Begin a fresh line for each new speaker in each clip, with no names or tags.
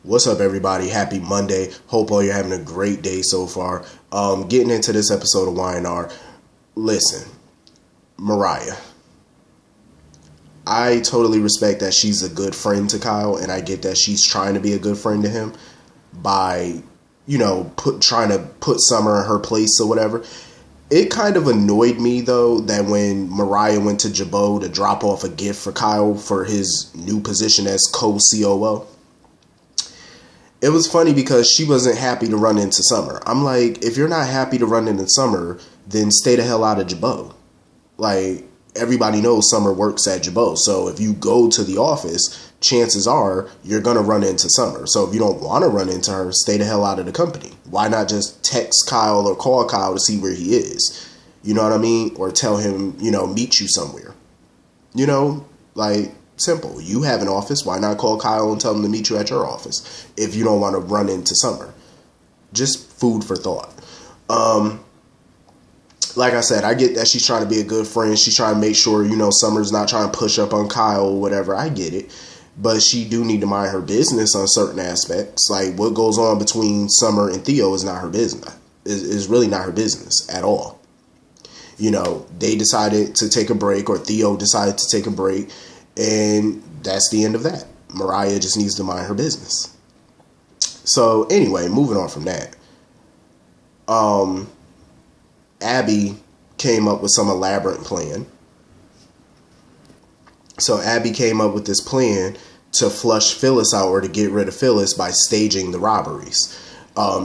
What's up, everybody? Happy Monday. Hope all you're having a great day so far. Getting into this episode of Y&R. Listen, Mariah. I totally respect that she's a good friend to Kyle, and I get that she's trying to be a good friend to him by, trying to put Summer in her place or whatever. It kind of annoyed me, though, that when Mariah went to Jabo to drop off a gift for Kyle for his new position as co-COO, it was funny because she wasn't happy to run into Summer. I'm like, if you're not happy to run into Summer, then stay the hell out of Jabo. Like, everybody knows Summer works at Jabo. So if you go to the office, chances are you're going to run into Summer. So if you don't want to run into her, stay the hell out of the company. Why not just text Kyle or call Kyle to see where he is? You know what I mean? Or tell him, meet you somewhere. Simple. You have an office. Why not call Kyle and tell him to meet you at your office if you don't want to run into Summer? Just food for thought. Like I said, I get that she's trying to be a good friend. She's trying to make sure, Summer's not trying to push up on Kyle or whatever. I get it. But she do need to mind her business on certain aspects. Like, what goes on between Summer and Theo is not her business. Is really not her business at all. They decided to take a break, or Theo decided to take a break, and that's the end of that. Mariah just needs to mind her business. So, anyway, moving on from that. Abby came up with some elaborate plan. So Abby came up with this plan to flush Phyllis out, or to get rid of Phyllis, by staging the robberies.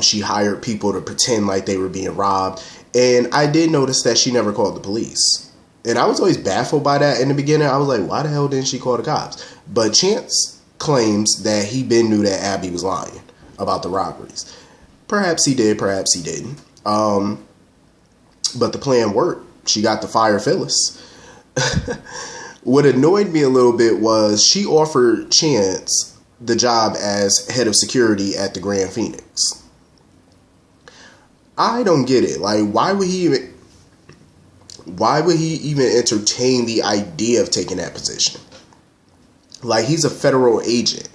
She hired people to pretend like they were being robbed. And I did notice that she never called the police. And I was always baffled by that in the beginning. I was like, why the hell didn't she call the cops? But Chance claims that he been knew that Abby was lying about the robberies. Perhaps he did, perhaps he didn't. But the plan worked. She got to fire Phyllis. What annoyed me a little bit was she offered Chance the job as head of security at the Grand Phoenix. I don't get it. Like, why would he even entertain the idea of taking that position? Like, he's a federal agent.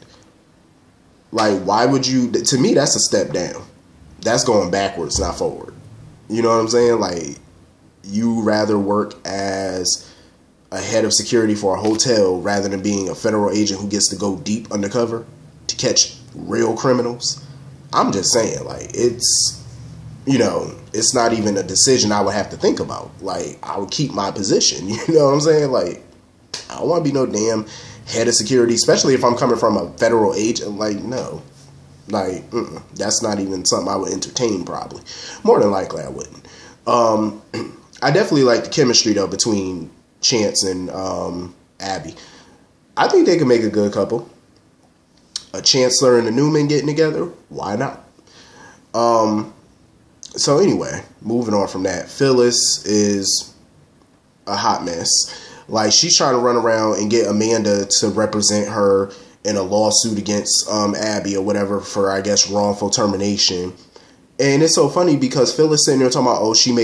Like, why would you? To me, that's a step down. That's going backwards, not forward. You know what I'm saying? Like, you rather work as a head of security for a hotel rather than being a federal agent who gets to go deep undercover to catch real criminals. I'm just saying, like, it's not even a decision I would have to think about. Like, I would keep my position. You know what I'm saying? Like, I don't want to be no damn head of security, especially if I'm coming from a federal agent. Like, no. Like, that's not even something I would entertain, probably. More than likely, I wouldn't. I definitely like the chemistry, though, between Chance and Abby. I think they could make a good couple. A Chancellor and a Newman getting together? Why not? So anyway, moving on from that. Phyllis is a hot mess. Like, she's trying to run around and get Amanda to represent her in a lawsuit against Abby or whatever for, I guess, wrongful termination. And it's so funny because Phyllis sitting there talking about, all she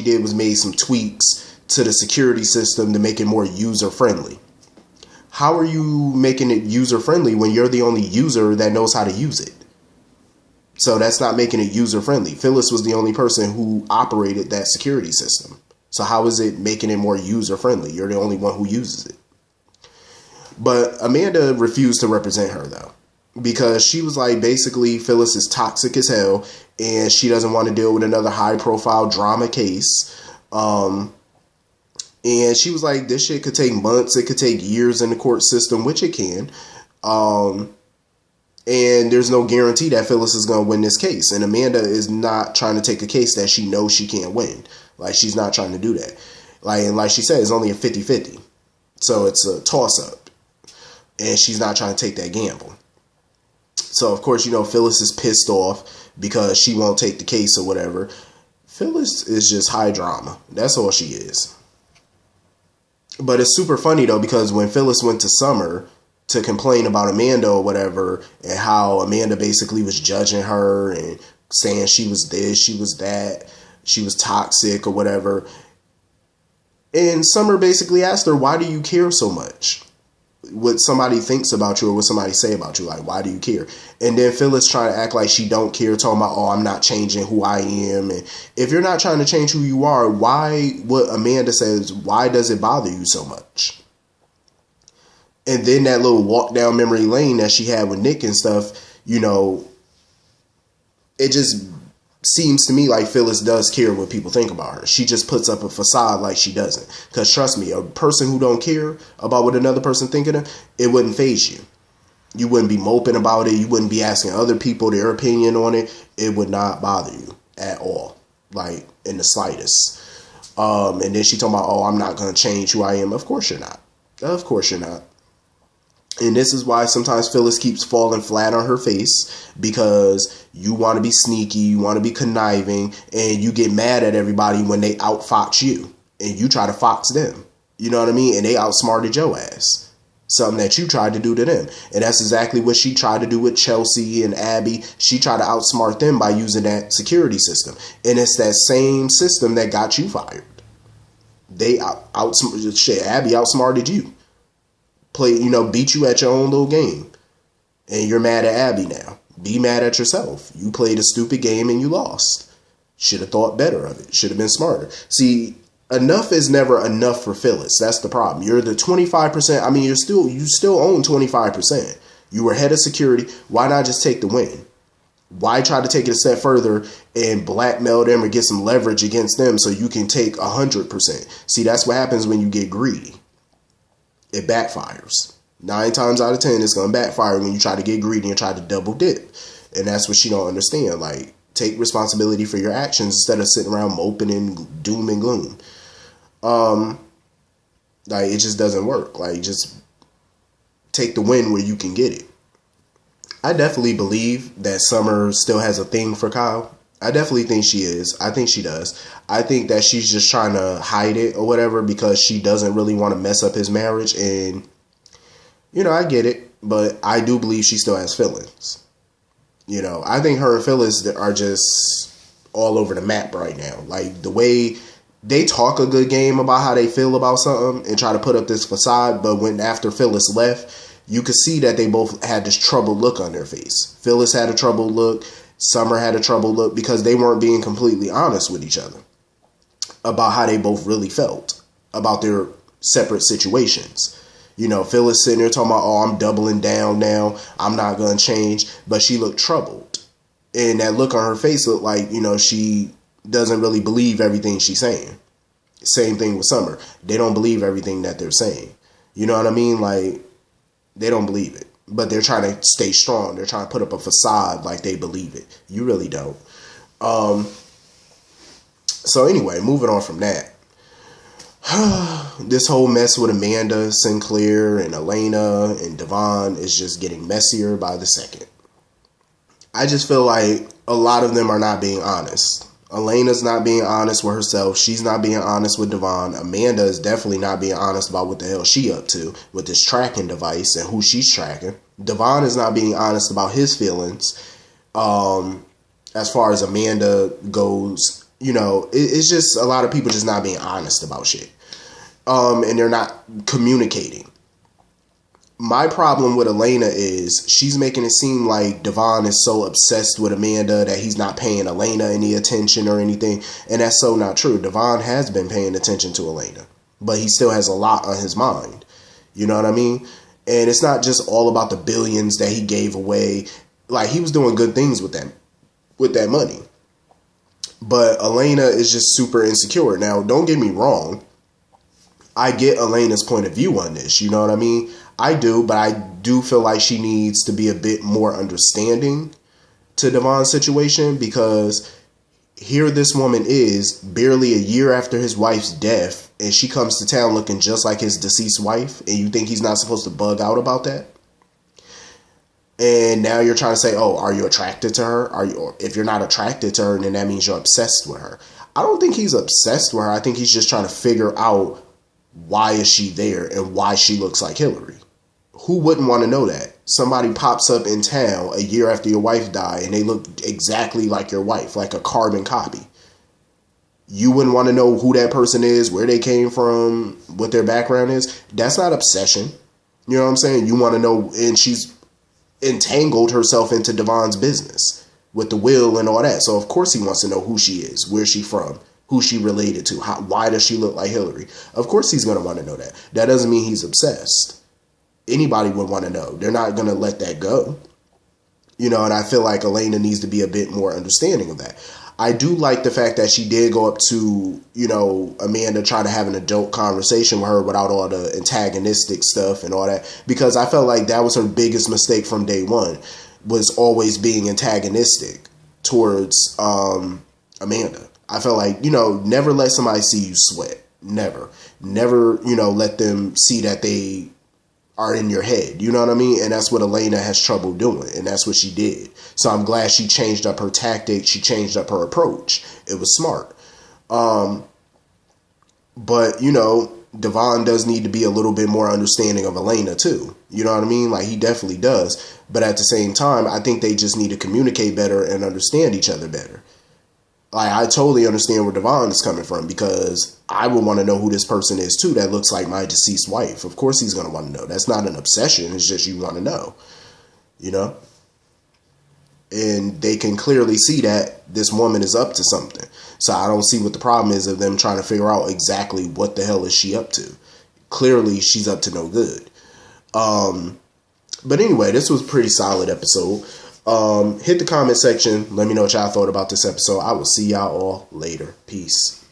did was made some tweaks to the security system to make it more user friendly. How are you making it user friendly when you're the only user that knows how to use it? So that's not making it user friendly. Phyllis was the only person who operated that security system. So how is it making it more user friendly? You're the only one who uses it. But Amanda refused to represent her, though, because she was like, basically, Phyllis is toxic as hell, and she doesn't want to deal with another high-profile drama case. And she was like, this shit could take months. It could take years in the court system, which it can. And there's no guarantee that Phyllis is going to win this case. And Amanda is not trying to take a case that she knows she can't win. Like, she's not trying to do that. Like she said, it's only a 50-50. So it's a toss-up. And she's not trying to take that gamble. So, of course, Phyllis is pissed off because she won't take the case or whatever. Phyllis is just high drama. That's all she is. But it's super funny, though, because when Phyllis went to Summer to complain about Amanda or whatever, and how Amanda basically was judging her and saying she was this, she was that, she was toxic or whatever. And Summer basically asked her, why do you care so much? what somebody thinks about you or what somebody say about you. Like, why do you care? And then Phyllis trying to act like she don't care, talking about, oh, I'm not changing who I am. And if you're not trying to change who you are, why, what Amanda says, why does it bother you so much? And then that little walk down memory lane that she had with Nick and stuff, you know, it just seems to me like Phyllis does care what people think about her. She just puts up a facade like she doesn't. Because trust me, a person who don't care about what another person thinking of, it wouldn't faze you. You wouldn't be moping about it. You wouldn't be asking other people their opinion on it. It would not bother you at all. Like, in the slightest. And then she talking about, oh, I'm not going to change who I am. Of course you're not. Of course you're not. And this is why sometimes Phyllis keeps falling flat on her face, because you want to be sneaky, you want to be conniving, and you get mad at everybody when they outfox you and you try to fox them. You know what I mean? And they outsmarted your ass. Something that you tried to do to them. And that's exactly what she tried to do with Chelsea and Abby. She tried to outsmart them by using that security system. And it's that same system that got you fired. They Abby outsmarted you. Beat you at your own little game. And you're mad at Abby now. Be mad at yourself. You played a stupid game and you lost. Should have thought better of it. Should have been smarter. See, enough is never enough for Phyllis. That's the problem. You're the 25%. I mean, you still own 25%. You were head of security. Why not just take the win? Why try to take it a step further and blackmail them or get some leverage against them so you can take 100%? See, that's what happens when you get greedy. It backfires. 9 times out of 10, it's going to backfire when you try to get greedy and try to double dip. And that's what she don't understand. Like, take responsibility for your actions instead of sitting around moping and doom and gloom. Like, it just doesn't work. Like, just take the win where you can get it. I definitely believe that Summer still has a thing for Kyle. I definitely think she is. I think she does. I think that she's just trying to hide it or whatever because she doesn't really want to mess up his marriage. And, I get it. But I do believe she still has feelings. I think her and Phyllis are just all over the map right now. Like, the way they talk a good game about how they feel about something and try to put up this facade. But when after Phyllis left, you could see that they both had this troubled look on their face. Phyllis had a troubled look. Summer had a troubled look because they weren't being completely honest with each other about how they both really felt about their separate situations. Phyllis sitting there talking about, oh, I'm doubling down now. I'm not going to change. But she looked troubled. And that look on her face looked like, she doesn't really believe everything she's saying. Same thing with Summer. They don't believe everything that they're saying. You know what I mean? Like, they don't believe it. But they're trying to stay strong. They're trying to put up a facade like they believe it. You really don't. So anyway, moving on from that. This whole mess with Amanda, Sinclair, and Elena, and Devon is just getting messier by the second. I just feel like a lot of them are not being honest. Elena's not being honest with herself. She's not being honest with Devon. Amanda is definitely not being honest about what the hell she up to with this tracking device and who she's tracking. Devon is not being honest about his feelings. As far as Amanda goes, it's just a lot of people just not being honest about shit. And they're not communicating. My problem with Elena is she's making it seem like Devon is so obsessed with Amanda that he's not paying Elena any attention or anything. And that's so not true. Devon has been paying attention to Elena, but he still has a lot on his mind. You know what I mean? And it's not just all about the billions that he gave away. Like, he was doing good things with that money. But Elena is just super insecure. Now, don't get me wrong. I get Elena's point of view on this. You know what I mean? I do, but I do feel like she needs to be a bit more understanding to Devon's situation, because here this woman is barely a year after his wife's death, and she comes to town looking just like his deceased wife, and you think he's not supposed to bug out about that? And now you're trying to say, oh, are you attracted to her? If you're not attracted to her, then that means you're obsessed with her. I don't think he's obsessed with her. I think he's just trying to figure out why is she there and why she looks like Hillary. Who wouldn't want to know that? Somebody pops up in town a year after your wife died and they look exactly like your wife, like a carbon copy. You wouldn't want to know who that person is, where they came from, what their background is. That's not obsession. You know what I'm saying? You want to know, and she's entangled herself into Devon's business with the will and all that. So of course he wants to know who she is, where's she from, who she related to, why does she look like Hillary? Of course he's going to want to know that. That doesn't mean he's obsessed. Anybody would want to know. They're not going to let that go. You know, and I feel like Elena needs to be a bit more understanding of that. I do like the fact that she did go up to, you know, Amanda, try to have an adult conversation with her without all the antagonistic stuff and all that, because I felt like that was her biggest mistake from day one, was always being antagonistic towards Amanda. I felt like, you know, never let somebody see you sweat. Never, you know, let them see that they are in your head. You know what I mean? And that's what Elena has trouble doing. And that's what she did. So I'm glad she changed up her tactic. She changed up her approach. It was smart. But, you know, Devon does need to be a little bit more understanding of Elena too. You know what I mean? Like, he definitely does. But at the same time, I think they just need to communicate better and understand each other better. Like, I totally understand where Devon is coming from, because I would want to know who this person is too that looks like my deceased wife. Of course he's going to want to know. That's not an obsession. It's just you want to know, you know? And they can clearly see that this woman is up to something. So I don't see what the problem is of them trying to figure out exactly what the hell is she up to. Clearly she's up to no good. But anyway, this was a pretty solid episode. Hit the comment section. Let me know what y'all thought about this episode. I will see y'all all later. Peace.